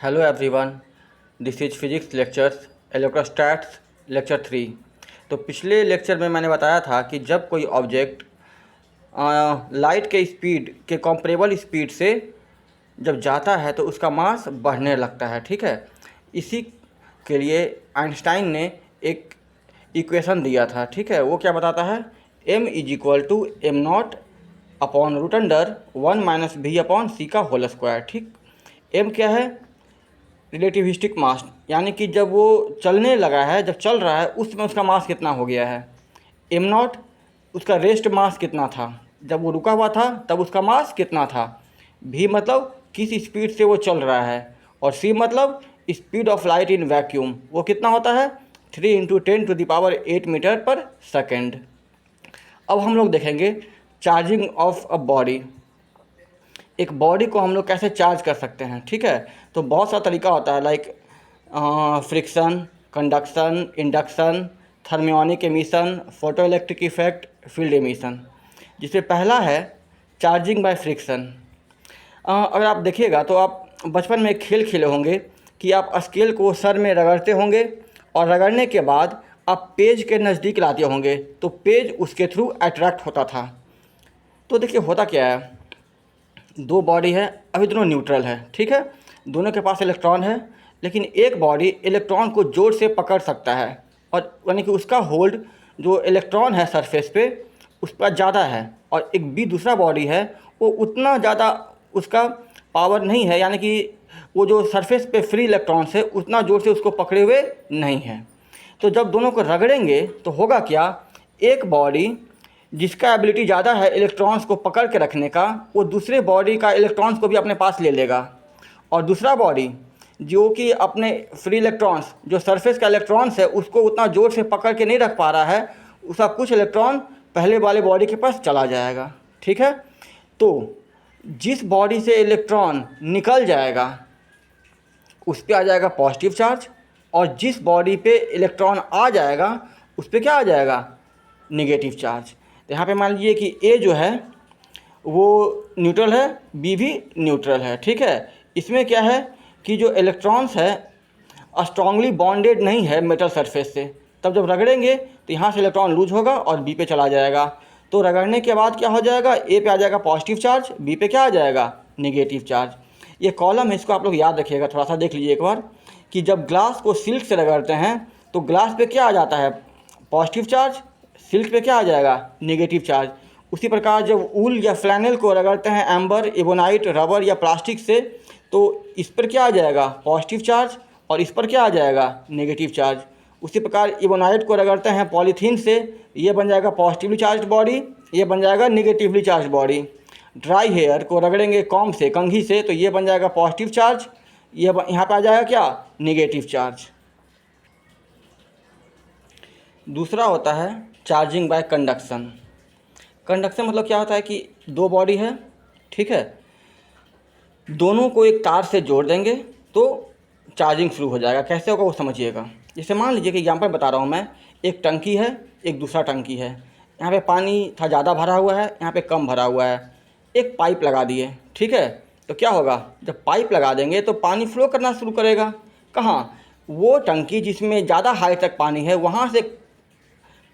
Hello everyone, this is physics lectures electrostatics lecture 3। तो पिछले lecture में मैंने बताया था कि जब कोई ऑब्जेक्ट लाइट के स्पीड के कंपेरेबल स्पीड से जब जाता है तो उसका मास बढ़ने लगता है। ठीक है, इसी के लिए आइंस्टाइन ने एक इक्वेशन दिया था। ठीक है, वो क्या बताता है, m is equal to M naught upon root under 1 - v/c का होल स्क्वायर। ठीक, m क्या है, रिलेटिविस्टिक मास, यानी कि जब वो चलने लगा है, जब चल रहा है उस समय उसका मास कितना हो गया है। एम नॉट उसका रेस्ट मास कितना था, जब वो रुका हुआ था तब उसका मास कितना था। भी मतलब किस स्पीड से वो चल रहा है, और सी मतलब speed of light in vacuum, वो कितना होता है 3 × 10⁸ मीटर पर सेकेंड। अब हम लोग देखेंगे चार्जिंग ऑफ अ बॉडी। एक बॉडी को हम लोग कैसे चार्ज कर सकते हैं। ठीक है, तो बहुत सा तरीका होता है, like friction, conduction, induction, thermionic emission, photo electric effect, field emission. जिसमें पहला है चार्जिंग बाय फ्रिक्शन। अगर आप देखिएगा तो आप बचपन में एक खेल खेले होंगे कि आप स्केल को सर में रगड़ते होंगे और रगड़ने के बाद आप पेज के नज़दीक लाते होंगे तो पेज उसके थ्रू अट्रैक्ट होता था। तो देखिए होता क्या है, दो बॉडी है, अभी दोनों न्यूट्रल है। ठीक है, दोनों के पास इलेक्ट्रॉन है, लेकिन एक बॉडी इलेक्ट्रॉन को जोर से पकड़ सकता है, और यानी कि उसका होल्ड जो इलेक्ट्रॉन है सरफेस पे उस पर ज़्यादा है, और एक भी दूसरा बॉडी है वो उतना ज़्यादा उसका पावर नहीं है, यानी कि वो जो सरफेस पे फ्री इलेक्ट्रॉन्स है उतना ज़ोर से उसको पकड़े हुए नहीं है। तो जब दोनों को रगड़ेंगे तो होगा क्या, एक बॉडी जिसका एबिलिटी ज़्यादा है इलेक्ट्रॉन्स को पकड़ के रखने का, वो दूसरे बॉडी का इलेक्ट्रॉन्स को भी अपने पास ले लेगा, और दूसरा बॉडी जो कि अपने फ्री इलेक्ट्रॉन्स जो सरफेस का इलेक्ट्रॉन्स है उसको उतना ज़ोर से पकड़ के नहीं रख पा रहा है, उसका कुछ इलेक्ट्रॉन पहले वाले बॉडी के पास चला जाएगा। ठीक है, तो जिस बॉडी से इलेक्ट्रॉन निकल जाएगा उस पर आ जाएगा पॉजिटिव चार्ज, और जिस बॉडी पे इलेक्ट्रॉन आ जाएगा उस पर क्या आ जाएगा, निगेटिव चार्ज। तो यहाँ पे मान लीजिए कि ए जो है वो न्यूट्रल है, बी भी न्यूट्रल है। ठीक है, इसमें क्या है कि जो इलेक्ट्रॉन्स है स्ट्रांगली बॉन्डेड नहीं है मेटल सरफेस से, तब जब रगड़ेंगे तो यहाँ से इलेक्ट्रॉन लूज होगा और बी पे चला जाएगा। तो रगड़ने के बाद क्या हो जाएगा, ए पे आ जाएगा पॉजिटिव चार्ज, बी पे क्या आ जाएगा, निगेटिव चार्ज। ये कॉलम है, इसको आप लोग याद रखिएगा, थोड़ा सा देख लीजिए एक बार कि जब ग्लास को सिल्क से रगड़ते हैं तो ग्लास पे क्या आ जाता है, पॉजिटिव चार्ज, सिल्क पे क्या आ जाएगा, नेगेटिव चार्ज। उसी प्रकार जब ऊल या फ्लैनेल को रगड़ते हैं एम्बर, एबोनाइट, रबर या प्लास्टिक से, तो इस पर क्या आ जाएगा, पॉजिटिव चार्ज, और इस पर क्या आ जाएगा, नेगेटिव चार्ज। उसी प्रकार एबोनाइट को रगड़ते हैं पॉलीथीन से, ये बन जाएगा पॉजिटिवली चार्ज बॉडी, ये बन जाएगा negatively charge body. Dry hair को रगड़ेंगे कॉम्ब से, कंघी से, तो ये बन जाएगा पॉजिटिव चार्ज, ये यहाँ पर आ जाएगा क्या, निगेटिव चार्ज। दूसरा होता है चार्जिंग बाय कंडक्शन। कंडक्शन मतलब क्या होता है कि दो बॉडी है, ठीक है, दोनों को एक तार से जोड़ देंगे तो चार्जिंग शुरू हो जाएगा। कैसे होगा वो समझिएगा। जैसे मान लीजिए कि एग्जाम्पल बता रहा हूँ मैं, एक टंकी है, एक दूसरा टंकी है, यहाँ पे पानी था ज़्यादा भरा हुआ है, यहाँ पे कम भरा हुआ है, एक पाइप लगा दिए। ठीक है, तो क्या होगा, जब पाइप लगा देंगे तो पानी फ्लो करना शुरू करेगा। कहाँ, वो टंकी जिसमें ज़्यादा हाइट तक पानी है वहाँ से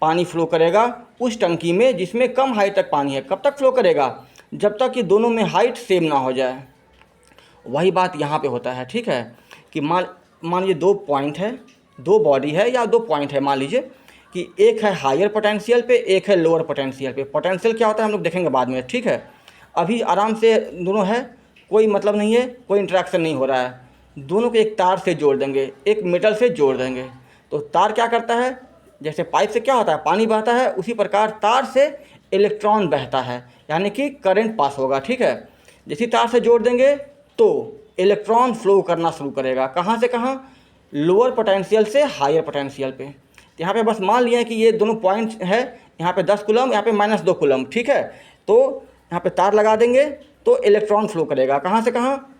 पानी फ्लो करेगा उस टंकी में जिसमें कम हाइट तक पानी है। कब तक फ्लो करेगा, जब तक कि दोनों में हाइट सेम ना हो जाए। वही बात यहाँ पे होता है। ठीक है, कि मान लीजिए दो पॉइंट है, दो बॉडी है या दो पॉइंट है, मान लीजिए कि एक है हायर पोटेंशियल पे, एक है लोअर पोटेंशियल पे। पोटेंशियल क्या होता है हम लोग देखेंगे बाद में। ठीक है, अभी आराम से दोनों है, कोई मतलब नहीं है, कोई इंटरेक्शन नहीं हो रहा है, दोनों को एक तार से जोड़ देंगे, एक मेटल से जोड़ देंगे। तो तार क्या करता है, जैसे पाइप से क्या होता है, पानी बहता है, उसी प्रकार तार से इलेक्ट्रॉन बहता है, यानी कि करंट पास होगा। ठीक है, जैसे तार से जोड़ देंगे तो इलेक्ट्रॉन फ्लो करना शुरू करेगा। कहाँ से कहाँ, लोअर पोटेंशियल से हायर पोटेंशियल पे। तो यहाँ पे बस मान लिया कि ये दोनों पॉइंट है, यहाँ पे 10 कूलम, यहाँ पे -2 कूलम। ठीक है, तो यहाँ पे तार लगा देंगे तो इलेक्ट्रॉन फ्लो करेगा। कहाँ से कहाँ,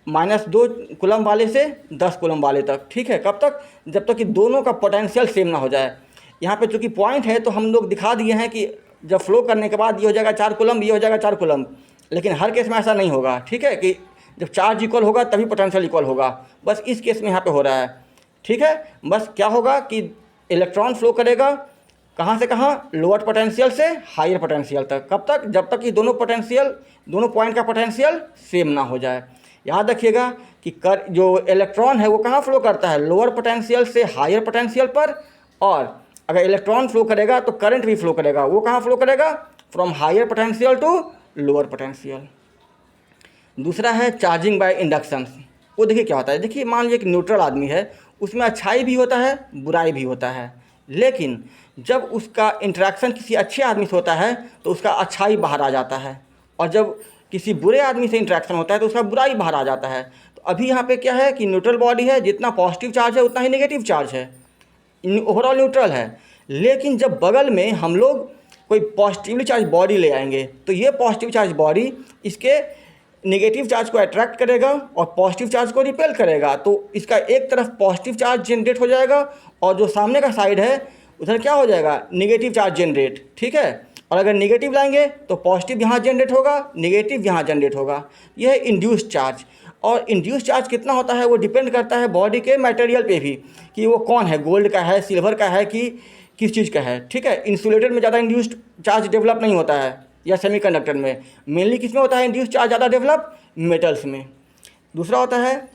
-2 कूलम वाले से 10 कूलम वाले तक। ठीक है, कब तक, जब तक कि दोनों का पोटेंशियल सेम ना हो जाए। यहाँ पे चूँकि पॉइंट है तो हम लोग दिखा दिए हैं कि जब फ्लो करने के बाद ये हो जाएगा 4 कूलम, ये हो जाएगा 4 कूलम, लेकिन हर केस में ऐसा नहीं होगा। ठीक है, कि जब चार्ज इक्वल होगा तभी पोटेंशियल इक्वल होगा, बस इस केस में यहाँ पे हो रहा है। ठीक है, बस क्या होगा कि इलेक्ट्रॉन फ्लो करेगा कहाँ से कहाँ, लोअर पोटेंशियल से हायर पोटेंशियल तक। कब तक? जब तक कि दोनों पॉइंट का पोटेंशियल सेम ना हो जाए। याद रखिएगा कि जो इलेक्ट्रॉन है वो कहाँ फ्लो करता है, लोअर पोटेंशियल से हायर पोटेंशियल पर, और अगर इलेक्ट्रॉन फ्लो करेगा तो करंट भी फ्लो करेगा, वो कहाँ फ्लो करेगा, from higher potential to lower potential. दूसरा है चार्जिंग बाय इंडक्शन। वो देखिए क्या होता है, देखिए मान लीजिए एक न्यूट्रल आदमी है, उसमें अच्छाई भी होता है बुराई भी होता है, लेकिन जब उसका इंटरेक्शन किसी अच्छे आदमी से होता है तो उसका अच्छाई बाहर आ जाता है, और जब किसी बुरे आदमी से इंटरेक्शन होता है तो उसका बुराई बाहर आ जाता है। तो अभी यहाँ पे क्या है कि न्यूट्रल बॉडी है, जितना पॉजिटिव चार्ज है उतना ही नेगेटिव चार्ज है, ओवरऑल न्यूट्रल है। लेकिन जब बगल में हम लोग कोई पॉजिटिवली चार्ज बॉडी ले आएंगे तो ये पॉजिटिव चार्ज बॉडी इसके नेगेटिव चार्ज को अट्रैक्ट करेगा और पॉजिटिव चार्ज को रिपेल करेगा, तो इसका एक तरफ पॉजिटिव चार्ज जनरेट हो जाएगा और जो सामने का साइड है उधर क्या हो जाएगा, नेगेटिव चार्ज जनरेट। ठीक है, और अगर नेगेटिव लाएंगे तो पॉजिटिव यहाँ जनरेट होगा, नेगेटिव यहाँ जनरेट होगा। यह है इंड्यूस्ड चार्ज। और इंड्यूस्ड चार्ज कितना होता है वो डिपेंड करता है बॉडी के मटेरियल पे भी, कि वो कौन है, गोल्ड का है, सिल्वर का है, कि किस चीज़ का है। ठीक है, इंसुलेटर में ज़्यादा इंड्यूस्ड चार्ज डेवलप नहीं होता है, या सेमीकंडक्टर में। मेनली किस में होता है इंड्यूस्ड चार्ज ज़्यादा डेवलप, मेटल्स में। दूसरा होता है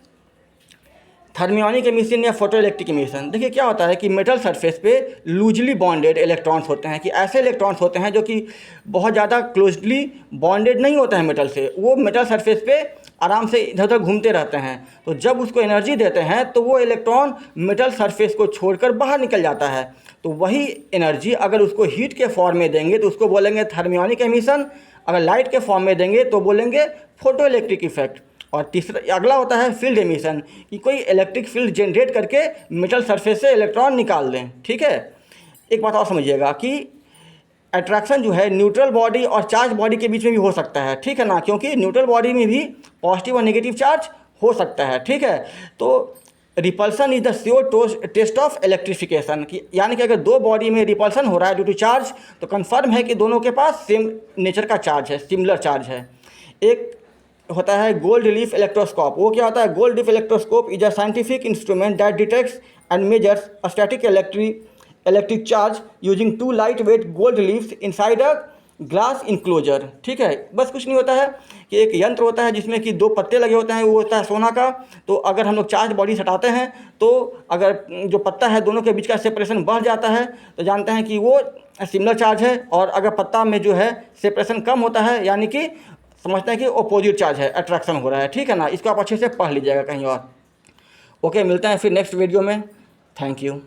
थर्मियोनिक एमिशन या फोटो इलेक्ट्रिक एमिशन। देखिए क्या होता है कि मेटल सरफेस पे लूजली बॉन्डेड इलेक्ट्रॉन्स होते हैं, कि ऐसे इलेक्ट्रॉन्स होते हैं जो कि बहुत ज़्यादा क्लोजली बॉन्डेड नहीं होते हैं मेटल से, वो मेटल सरफेस पे आराम से इधर उधर घूमते रहते हैं। तो जब उसको एनर्जी देते हैं तो वो इलेक्ट्रॉन मेटल सरफेस को छोड़कर बाहर निकल जाता है। तो वही एनर्जी अगर उसको हीट के फॉर्म में देंगे तो उसको बोलेंगे थर्मियोनिक एमिशन, अगर लाइट के फॉर्म में देंगे तो बोलेंगे फोटो इलेक्ट्रिक इफेक्ट। और तीसरा अगला होता है फील्ड एमिशन, कि कोई इलेक्ट्रिक फील्ड जनरेट करके मेटल सरफेस से इलेक्ट्रॉन निकाल दें। ठीक है, एक बात और समझिएगा कि अट्रैक्शन जो है न्यूट्रल बॉडी और चार्ज बॉडी के बीच में भी हो सकता है। ठीक है ना, क्योंकि न्यूट्रल बॉडी में भी पॉजिटिव और नेगेटिव चार्ज हो सकता है। ठीक है, तो repulsion is the sure test of electrification, कि यानी कि अगर दो बॉडी में रिपल्सन हो रहा है ड्यू टू चार्ज तो कन्फर्म है कि दोनों के पास सेम नेचर का चार्ज है, सिमिलर चार्ज है। एक होता है गोल्ड लीफ इलेक्ट्रोस्कोप। वो क्या होता है, gold leaf electroscope is a scientific instrument that detects and measures a static electric charge using two lightweight gold leaves inside a glass enclosure. ठीक है, बस कुछ नहीं होता है कि एक यंत्र होता है जिसमें कि दो पत्ते लगे होते हैं, वो होता है सोना का। तो अगर हम लोग चार्ज बॉडी हटाते हैं तो अगर जो पत्ता है दोनों के बीच का सेपरेशन बढ़ जाता है तो जानते हैं कि वो सिमिलर चार्ज है, और अगर पत्ता में जो है सेपरेशन कम होता है यानी कि समझते हैं कि अपोजिट चार्ज है, अट्रैक्शन हो रहा है। ठीक है ना, इसको आप अच्छे से पढ़ लीजिएगा कहीं और। ओके, मिलते हैं फिर नेक्स्ट वीडियो में। Thank you.